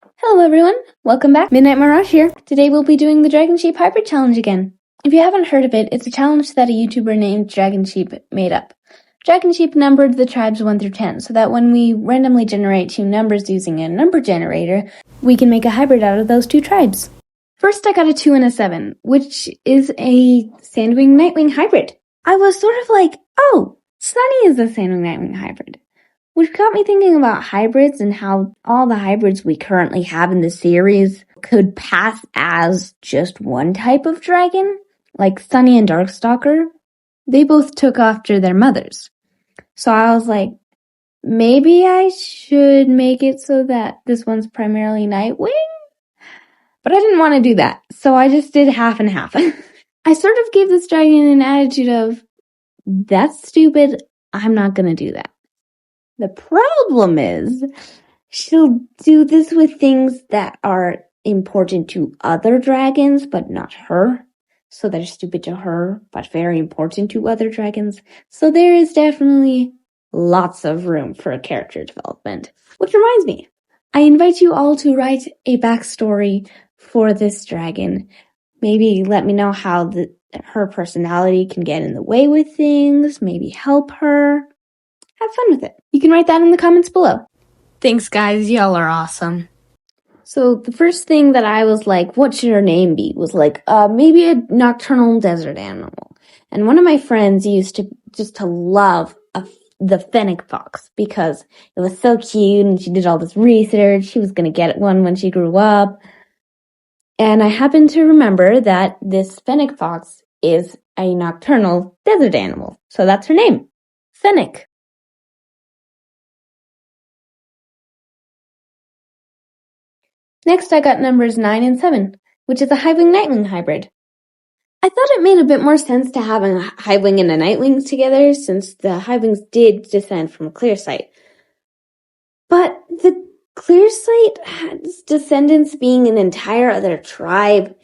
Hello everyone, welcome back. Midnight Mirage here. Today we'll be doing the Dragonsheep Hybrid Challenge again. If you haven't heard of it, it's a challenge that a YouTuber named Dragonsheep made up. Dragonsheep numbered the tribes 1 through 10, so that when we randomly generate two numbers using a number generator, we can make a hybrid out of those two tribes. First I got a 2 and a 7, which is a Sandwing Nightwing hybrid. I was sort of like, oh, Sunny is a Sandwing Nightwing hybrid. Which got me thinking about hybrids and how all the hybrids we currently have in the series could pass as just one type of dragon, like Sunny and Darkstalker. They both took after their mothers. So I was like, maybe I should make it so that this one's primarily Nightwing? But I didn't want to do that, so I just did half and half. I sort of gave this dragon an attitude of, that's stupid, I'm not gonna do that. The problem is, she'll do this with things that are important to other dragons, but not her. So they're stupid to her, but very important to other dragons. So there is definitely lots of room for a character development. Which reminds me, I invite you all to write a backstory for this dragon. Maybe let me know how her personality can get in the way with things, maybe help her. Have fun with it. You can write that in the comments below. Thanks, guys. Y'all are awesome. So the first thing that I was like, what should her name be? Was like, maybe a nocturnal desert animal. And one of my friends used to love the fennec fox because it was so cute and she did all this research. She was going to get one when she grew up. And I happened to remember that this fennec fox is a nocturnal desert animal. So that's her name. Fennec. Next, I got numbers 9 and 7, which is a Highwing Nightwing hybrid. I thought it made a bit more sense to have a Highwing and a Nightwing together, since the Highwings did descend from a Clearsight. But the Clearsight's descendants being an entire other tribe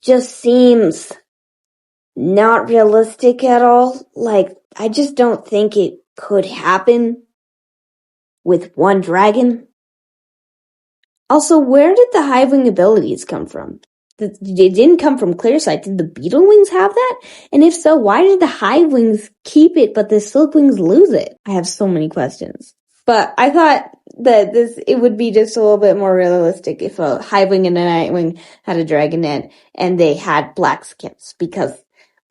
just seems not realistic at all. Like, I just don't think it could happen with one dragon. Also, where did the Highwing abilities come from? It didn't come from Clearsight. Did the Beetlewings have that? And if so, why did the Highwings keep it but the Silkwings lose it? I have so many questions. But I thought that it would be just a little bit more realistic if a Highwing and a Nightwing had a dragonette and they had black skins. Because,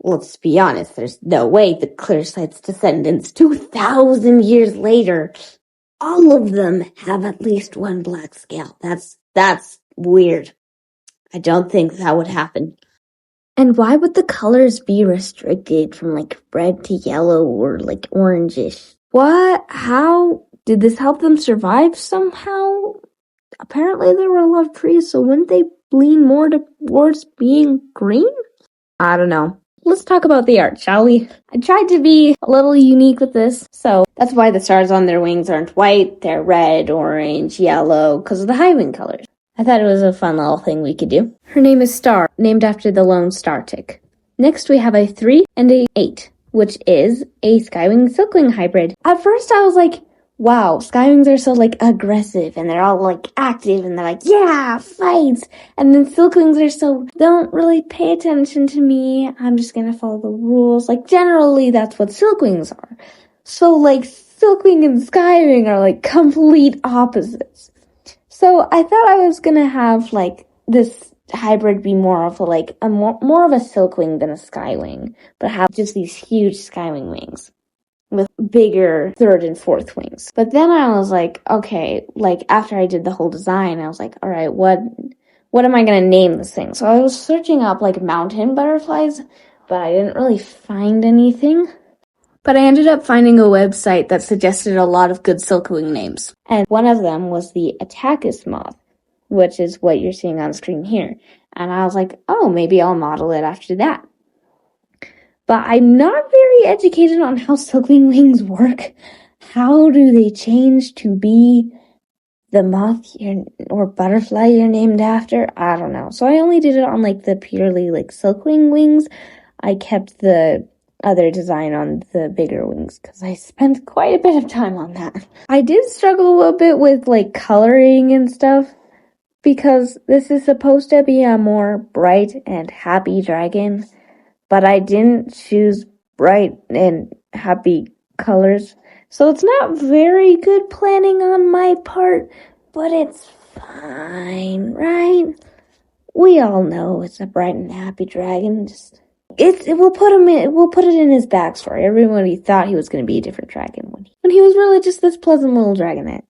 let's be honest, there's no way the Clearsight's descendants 2,000 years later, all of them have at least one black scale. That's weird. I don't think that would happen. And why would the colors be restricted from like red to yellow or like orangish? What? How? Did this help them survive somehow? Apparently there were a lot of trees, so wouldn't they lean more towards being green? I don't know. Let's talk about the art, shall we? I tried to be a little unique with this, so that's why the stars on their wings aren't white, they're red, orange, yellow, because of the Highwing colors. I thought it was a fun little thing we could do. Her name is Star, named after the lone star tick. Next we have a 3 and a 8, which is a Skywing Silkwing hybrid. At first I was like, wow, Skywings are so like aggressive and they're all like active and they're like, yeah, fights. And then Silkwings are so, don't really pay attention to me. I'm just gonna follow the rules. Like generally that's what Silkwings are. So like Silkwing and Skywing are like complete opposites. So I thought I was gonna have like this hybrid be more of a more of a Silkwing than a Skywing, but have just these huge Skywing wings with bigger 3rd and 4th wings. But then I was like, okay, like after I did the whole design, I was like, all right, what am I gonna name this thing? So I was searching up like mountain butterflies, but I didn't really find anything. But I ended up finding a website that suggested a lot of good Silkwing names. And one of them was the Attacus moth, which is what you're seeing on screen here. And I was like, oh, maybe I'll model it after that. But I'm not very educated on how Silkwing wings work. How do they change to be the moth or butterfly you're named after? I don't know. So I only did it on like the purely like Silkwing wings. I kept the other design on the bigger wings because I spent quite a bit of time on that. I did struggle a little bit with like coloring and stuff, because this is supposed to be a more bright and happy dragon, but I didn't choose bright and happy colors. So it's not very good planning on my part, but it's fine, right? We all know it's a bright and happy dragon. We'll put it in his backstory. Everybody thought he was going to be a different dragon when he was really just this pleasant little dragonette.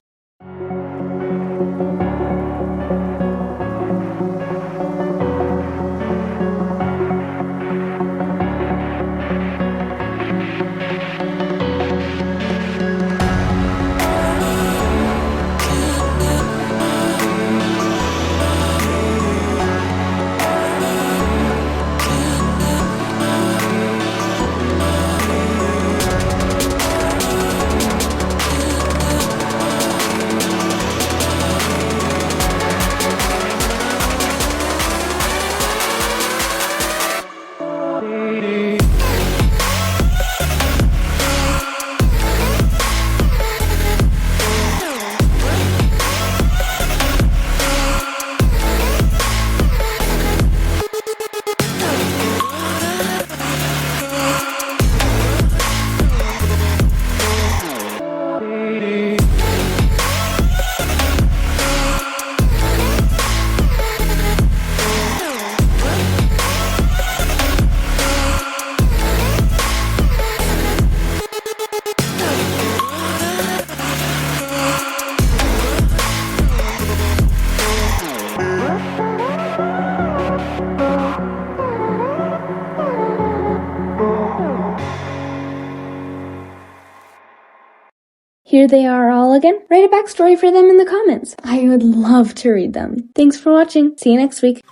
Here they are all again. Write a backstory for them in the comments. I would love to read them. Thanks for watching. See you next week.